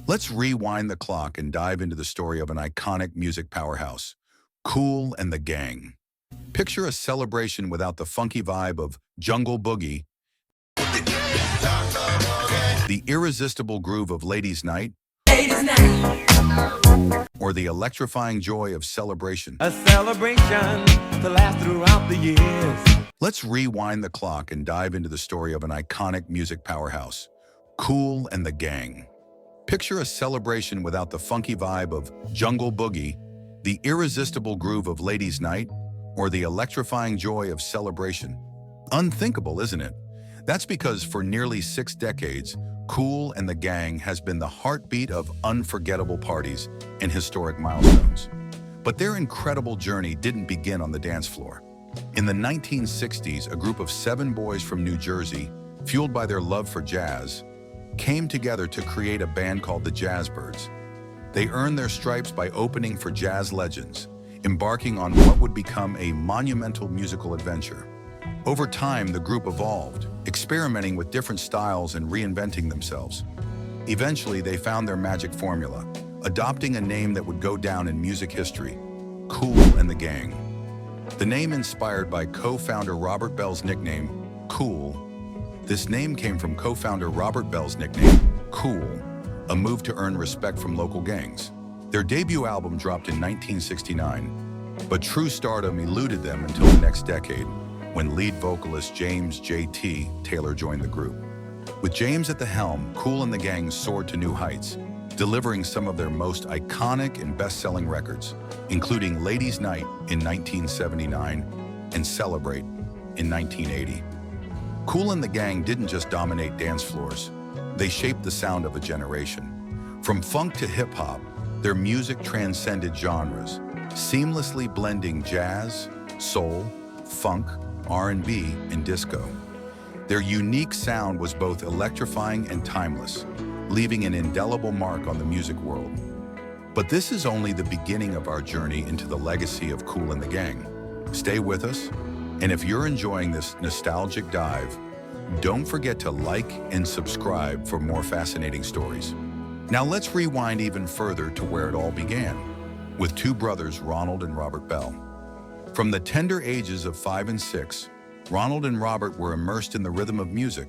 Let's rewind the clock and dive into the story of an iconic music powerhouse, Kool and the Gang. Picture a celebration without the funky vibe of Jungle Boogie, the irresistible groove of Ladies' Night, Ladies' night. or the electrifying joy of Celebration. A celebration to last throughout the years. Let's rewind the clock and dive into the story of an iconic music powerhouse, Kool and the Gang. Picture a celebration without the funky vibe of Jungle Boogie, the irresistible groove of Ladies' Night, or the electrifying joy of Celebration. Unthinkable, isn't it? That's because for nearly 6 decades, Kool and the Gang has been the heartbeat of unforgettable parties and historic milestones. But their incredible journey didn't begin on the dance floor. In the 1960s, a group of 7 boys from New Jersey, fueled by their love for jazz, came together to create a band called the Jazzbirds. They earned their stripes by opening for jazz legends, embarking on what would become a monumental musical adventure. Over time, the group evolved, experimenting with different styles and reinventing themselves. Eventually, they found their magic formula, adopting a name that would go down in music history, Kool and the Gang. The name inspired by co-founder Robert Bell's nickname, Kool. This name came from co-founder Robert Bell's nickname, Kool, a move to earn respect from local gangs. Their debut album dropped in 1969, but true stardom eluded them until the next decade, when lead vocalist James J.T. Taylor joined the group. With James at the helm, Kool and the Gang soared to new heights, delivering some of their most iconic and best-selling records, including Ladies' Night in 1979 and Celebrate in 1980. Kool and the Gang didn't just dominate dance floors, they shaped the sound of a generation. From funk to hip-hop, their music transcended genres, seamlessly blending jazz, soul, funk, R&B, and disco. Their unique sound was both electrifying and timeless, leaving an indelible mark on the music world. But this is only the beginning of our journey into the legacy of Kool and the Gang. Stay with us, and if you're enjoying this nostalgic dive, don't forget to like and subscribe for more fascinating stories. Now let's rewind even further to where it all began, with 2 brothers, Ronald and Robert Bell. From the tender ages of 5 and 6, Ronald and Robert were immersed in the rhythm of music.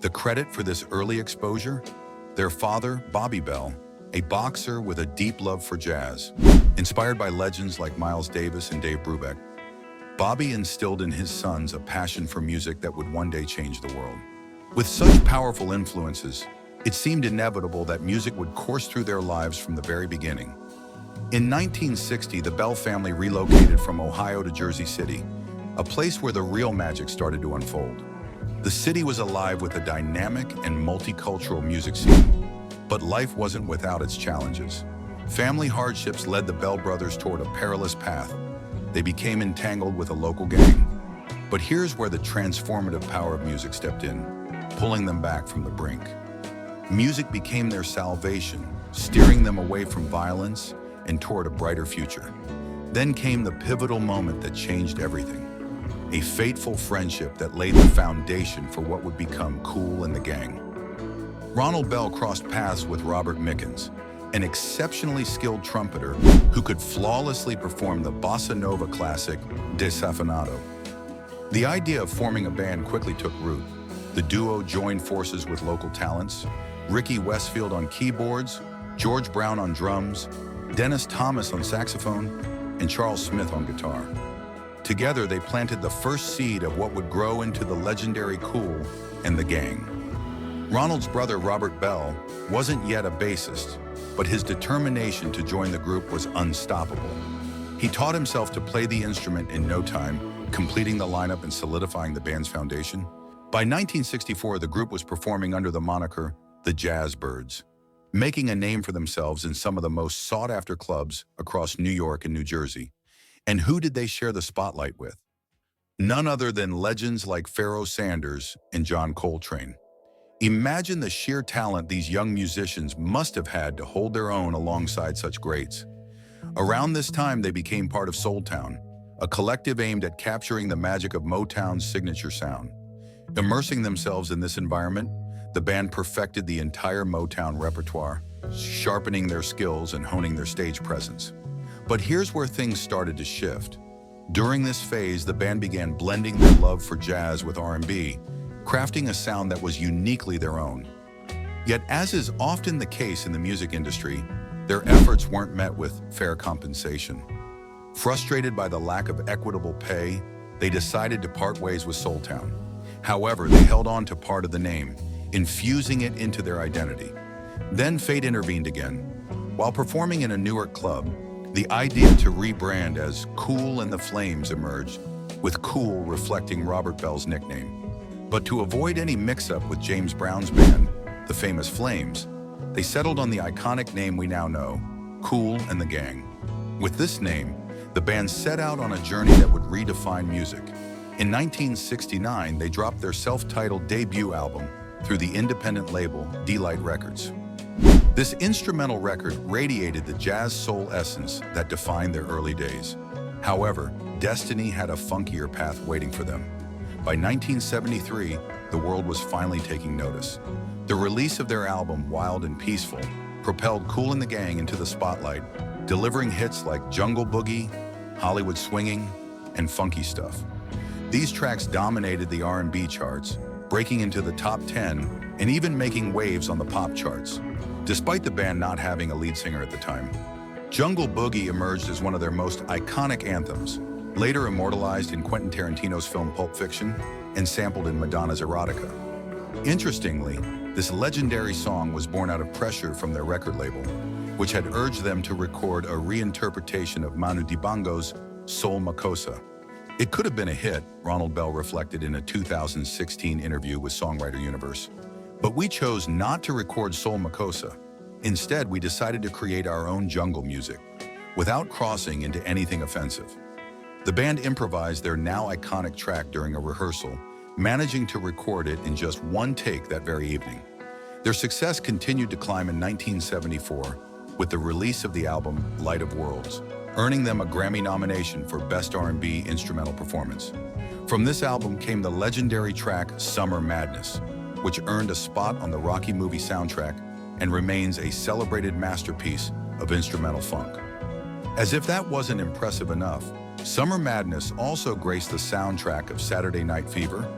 The credit for this early exposure? Their father, Bobby Bell, a boxer with a deep love for jazz. Inspired by legends like Miles Davis and Dave Brubeck, Bobby instilled in his sons a passion for music that would one day change the world. With such powerful influences, it seemed inevitable that music would course through their lives from the very beginning. In 1960, the Bell family relocated from Ohio to Jersey City, a place where the real magic started to unfold. The city was alive with a dynamic and multicultural music scene, but life wasn't without its challenges. Family hardships led the Bell brothers toward a perilous path. They became entangled with a local gang. But here's where the transformative power of music stepped in, pulling them back from the brink. Music became their salvation, steering them away from violence and toward a brighter future. Then came the pivotal moment that changed everything. A fateful friendship that laid the foundation for what would become Kool and the Gang. Ronald Bell crossed paths with Robert Mickens, an exceptionally skilled trumpeter who could flawlessly perform the bossa nova classic Desafinado. The idea of forming a band quickly took root. The duo joined forces with local talents, Ricky Westfield on keyboards, George Brown on drums, Dennis Thomas on saxophone, and Charles Smith on guitar. Together, they planted the first seed of what would grow into the legendary Kool and the Gang. Ronald's brother, Robert Bell, wasn't yet a bassist, but his determination to join the group was unstoppable. He taught himself to play the instrument in no time, completing the lineup and solidifying the band's foundation. By 1964, the group was performing under the moniker the Jazzbirds, making a name for themselves in some of the most sought-after clubs across New York and New Jersey. And who did they share the spotlight with? None other than legends like Pharoah Sanders and John Coltrane. Imagine the sheer talent these young musicians must have had to hold their own alongside such greats. Around this time, they became part of Soul Town, a collective aimed at capturing the magic of Motown's signature sound. Immersing themselves in this environment, the band perfected the entire Motown repertoire, sharpening their skills and honing their stage presence. But here's where things started to shift. During this phase, the band began blending their love for jazz with R&B, crafting a sound that was uniquely their own. Yet, as is often the case in the music industry, their efforts weren't met with fair compensation. Frustrated by the lack of equitable pay, they decided to part ways with Soultown. However, they held on to part of the name, infusing it into their identity. Then fate intervened again. While performing in a Newark club, the idea to rebrand as Kool and the Flames emerged, with Kool reflecting Robert Bell's nickname. But to avoid any mix-up with James Brown's band, the famous Flames, they settled on the iconic name we now know, Kool and the Gang. With this name, the band set out on a journey that would redefine music. In 1969, they dropped their self-titled debut album through the independent label Delight Records. This instrumental record radiated the jazz soul essence that defined their early days. However, destiny had a funkier path waiting for them. By 1973, the world was finally taking notice. The release of their album, Wild and Peaceful, propelled Kool and the Gang into the spotlight, delivering hits like Jungle Boogie, Hollywood Swinging, and Funky Stuff. These tracks dominated the R&B charts, breaking into the top 10 and even making waves on the pop charts, despite the band not having a lead singer at the time. Jungle Boogie emerged as one of their most iconic anthems, later immortalized in Quentin Tarantino's film Pulp Fiction and sampled in Madonna's Erotica. Interestingly, this legendary song was born out of pressure from their record label, which had urged them to record a reinterpretation of Manu Dibango's Soul Makossa. It could have been a hit, Ronald Bell reflected in a 2016 interview with Songwriter Universe. But we chose not to record Soul Makossa. Instead, we decided to create our own jungle music, without crossing into anything offensive. The band improvised their now iconic track during a rehearsal, managing to record it in just one take that very evening. Their success continued to climb in 1974 with the release of the album Light of Worlds, earning them a Grammy nomination for Best R&B Instrumental Performance. From this album came the legendary track Summer Madness, which earned a spot on the Rocky movie soundtrack and remains a celebrated masterpiece of instrumental funk. As if that wasn't impressive enough, Summer Madness also graced the soundtrack of Saturday Night Fever,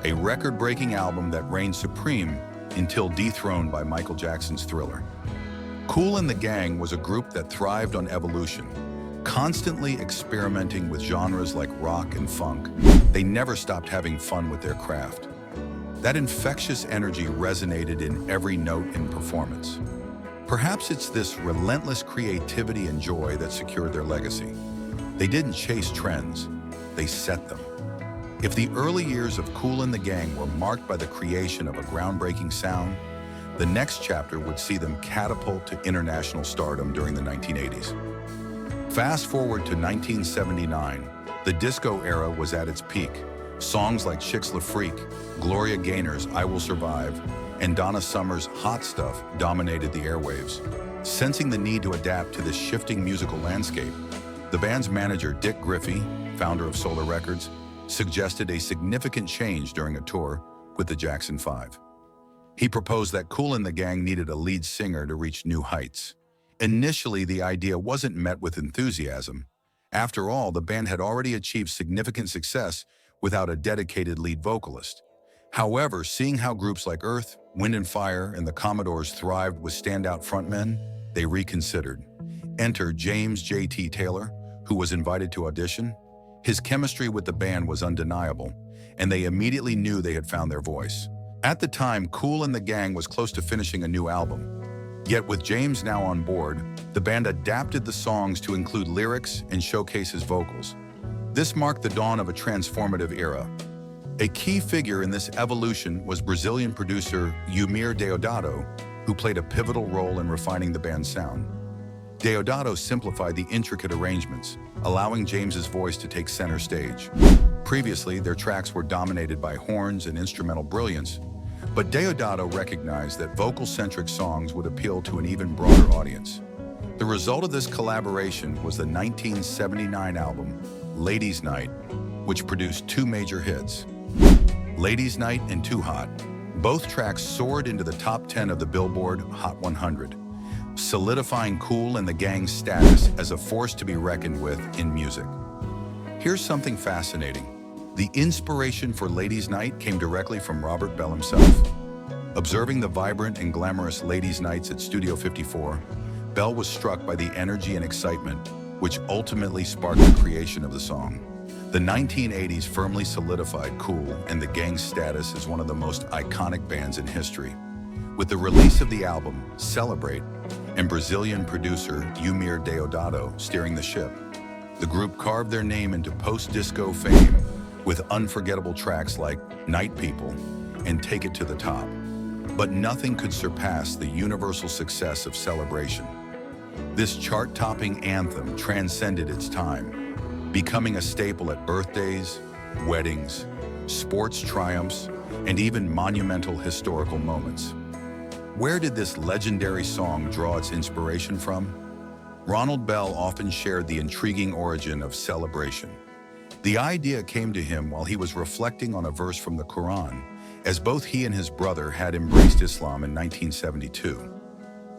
a record-breaking album that reigned supreme until dethroned by Michael Jackson's Thriller. Kool and the Gang was a group that thrived on evolution, constantly experimenting with genres like rock and funk. They never stopped having fun with their craft. That infectious energy resonated in every note and performance. Perhaps it's this relentless creativity and joy that secured their legacy. They didn't chase trends, they set them. If the early years of Kool and the Gang were marked by the creation of a groundbreaking sound, the next chapter would see them catapult to international stardom during the 1980s. Fast forward to 1979, the disco era was at its peak. Songs like Chicks La Freak, Gloria Gaynor's I Will Survive, and Donna Summer's Hot Stuff dominated the airwaves. Sensing the need to adapt to this shifting musical landscape, the band's manager, Dick Griffey, founder of Solar Records, suggested a significant change during a tour with the Jackson 5. He proposed that Kool and the Gang needed a lead singer to reach new heights. Initially, the idea wasn't met with enthusiasm. After all, the band had already achieved significant success without a dedicated lead vocalist. However, seeing how groups like Earth, Wind & Fire, and the Commodores thrived with standout frontmen, they reconsidered. Enter James J.T. Taylor, who was invited to audition. His chemistry with the band was undeniable, and they immediately knew they had found their voice. At the time, Kool and the Gang was close to finishing a new album. Yet with James now on board, the band adapted the songs to include lyrics and showcase his vocals. This marked the dawn of a transformative era. A key figure in this evolution was Brazilian producer Eumir Deodato, who played a pivotal role in refining the band's sound. Deodato simplified the intricate arrangements, allowing James's voice to take center stage. Previously, their tracks were dominated by horns and instrumental brilliance, but Deodato recognized that vocal-centric songs would appeal to an even broader audience. The result of this collaboration was the 1979 album, Ladies' Night, which produced two major hits, Ladies' Night and Too Hot. Both tracks soared into the top 10 of the Billboard Hot 100. solidifying Kool and the Gang's status as a force to be reckoned with in music. Here's something fascinating. The inspiration for Ladies' Night came directly from Robert Bell himself. Observing the vibrant and glamorous Ladies' Nights at Studio 54, Bell was struck by the energy and excitement, which ultimately sparked the creation of the song. The 1980s firmly solidified Kool and the Gang's status as one of the most iconic bands in history. With the release of the album, Celebrate, and Brazilian producer Irreparable steering the ship, the group carved their name into post-disco fame with unforgettable tracks like Night People and Take It to the Top. But nothing could surpass the universal success of Celebration. This chart-topping anthem transcended its time, becoming a staple at birthdays, weddings, sports triumphs, and even monumental historical moments. Where did this legendary song draw its inspiration from? Ronald Bell often shared the intriguing origin of Celebration. The idea came to him while he was reflecting on a verse from the Quran, as both he and his brother had embraced Islam in 1972.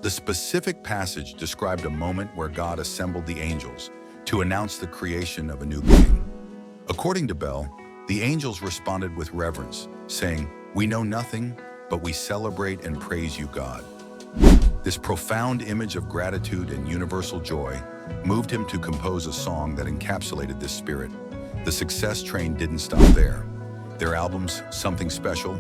The specific passage described a moment where God assembled the angels to announce the creation of a new being. According to Bell, the angels responded with reverence, saying, "We know nothing, but we celebrate and praise you, God." This profound image of gratitude and universal joy moved him to compose a song that encapsulated this spirit. The success train didn't stop there. Their albums, Something Special,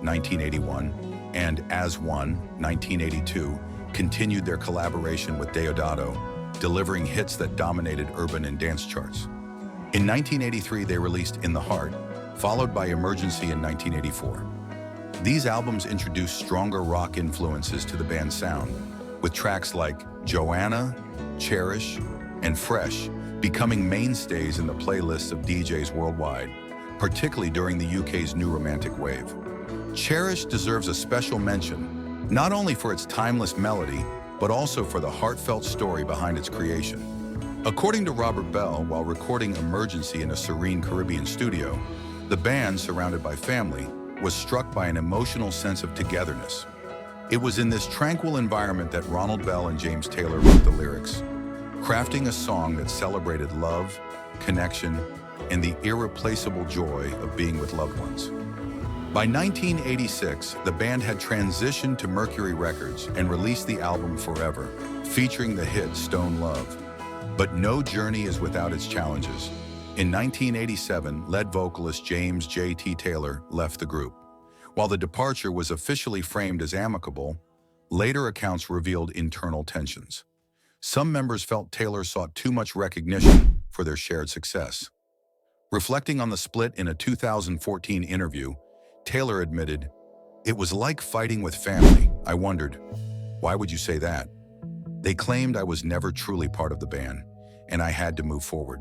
1981, and As One, 1982, continued their collaboration with Deodato, delivering hits that dominated urban and dance charts. In 1983, they released In the Heart, followed by Emergency in 1984. These albums introduced stronger rock influences to the band's sound, with tracks like Joanna, Cherish, and Fresh becoming mainstays in the playlists of DJs worldwide, particularly during the UK's new romantic wave. Cherish deserves a special mention, not only for its timeless melody, but also for the heartfelt story behind its creation. According to Robert Bell, while recording Emergency in a serene Caribbean studio, the band, surrounded by family, was struck by an emotional sense of togetherness. It was in this tranquil environment that Ronald Bell and James Taylor wrote the lyrics, crafting a song that celebrated love, connection, and the irreplaceable joy of being with loved ones. By 1986, the band had transitioned to Mercury Records and released the album Forever, featuring the hit Stone Love. But no journey is without its challenges. In 1987, lead vocalist James J.T. Taylor left the group. While the departure was officially framed as amicable, later accounts revealed internal tensions. Some members felt Taylor sought too much recognition for their shared success. Reflecting on the split in a 2014 interview, Taylor admitted, "It was like fighting with family. I wondered, why would you say that? They claimed I was never truly part of the band, and I had to move forward."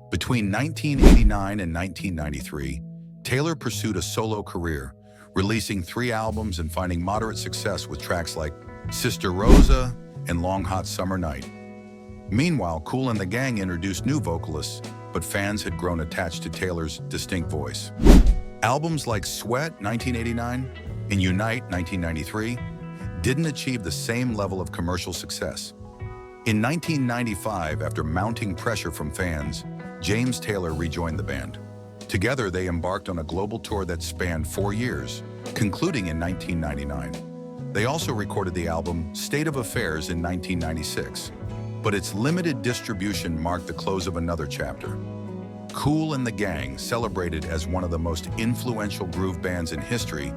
Between 1989 and 1993, Taylor pursued a solo career, releasing 3 albums and finding moderate success with tracks like Sister Rosa and Long Hot Summer Night. Meanwhile, Kool and the Gang introduced new vocalists, but fans had grown attached to Taylor's distinct voice. Albums like Sweat, 1989, and Unite, 1993, didn't achieve the same level of commercial success. In 1995, after mounting pressure from fans, James Taylor rejoined the band. Together, they embarked on a global tour that spanned 4 years, concluding in 1999. They also recorded the album State of Affairs in 1996, but its limited distribution marked the close of another chapter. Kool and the Gang, celebrated as one of the most influential groove bands in history,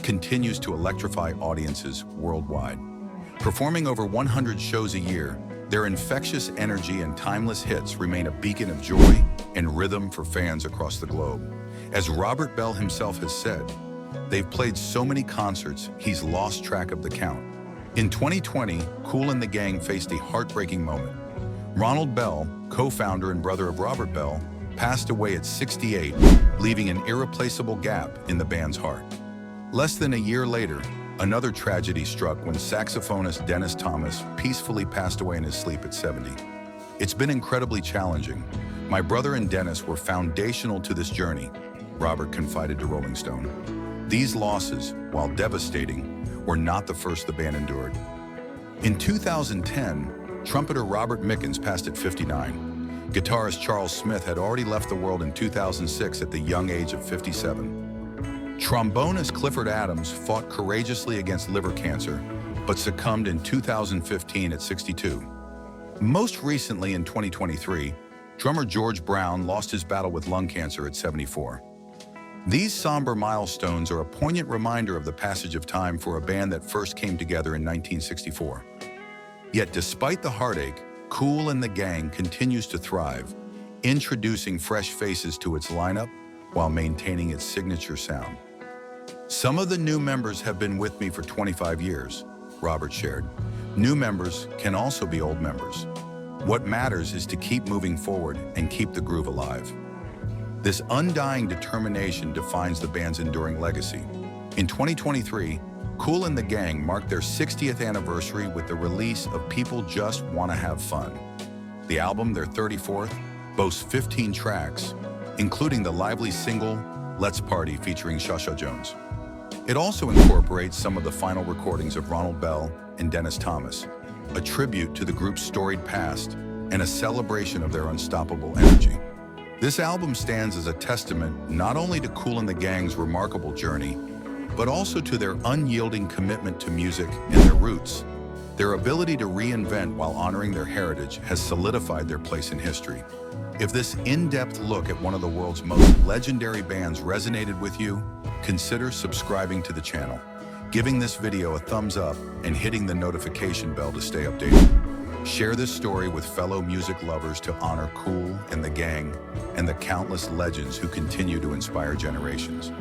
continues to electrify audiences worldwide. Performing over 100 shows a year, their infectious energy and timeless hits remain a beacon of joy and rhythm for fans across the globe. As Robert Bell himself has said, they've played so many concerts, he's lost track of the count. In 2020, Kool and the Gang faced a heartbreaking moment. Ronald Bell, co-founder and brother of Robert Bell, passed away at 68, leaving an irreplaceable gap in the band's heart. Less than a year later, another tragedy struck when saxophonist Dennis Thomas peacefully passed away in his sleep at 70. "It's been incredibly challenging. My brother and Dennis were foundational to this journey," Robert confided to Rolling Stone. These losses, while devastating, were not the first the band endured. In 2010, trumpeter Robert Mickens passed at 59. Guitarist Charles Smith had already left the world in 2006 at the young age of 57. Trombonist Clifford Adams fought courageously against liver cancer, but succumbed in 2015 at 62. Most recently in 2023, drummer George Brown lost his battle with lung cancer at 74. These somber milestones are a poignant reminder of the passage of time for a band that first came together in 1964. Yet despite the heartache, Kool and the Gang continues to thrive, introducing fresh faces to its lineup while maintaining its signature sound. Some of the new members have been with me for 25 years, Robert shared. New members can also be old members. What matters is to keep moving forward and keep the groove alive. This undying determination defines the band's enduring legacy. In 2023, Kool and the Gang marked their 60th anniversary with the release of People Just Wanna Have Fun. The album, their 34th, boasts 15 tracks, including the lively single, Let's Party featuring Shasha Jones. It also incorporates some of the final recordings of Ronald Bell and Dennis Thomas, a tribute to the group's storied past and a celebration of their unstoppable energy. This album stands as a testament not only to Kool and the Gang's remarkable journey, but also to their unyielding commitment to music and their roots. Their ability to reinvent while honoring their heritage has solidified their place in history. If this in-depth look at one of the world's most legendary bands resonated with you, consider subscribing to the channel, giving this video a thumbs up, and hitting the notification bell to stay updated. Share this story with fellow music lovers to honor Kool and the Gang and the countless legends who continue to inspire generations.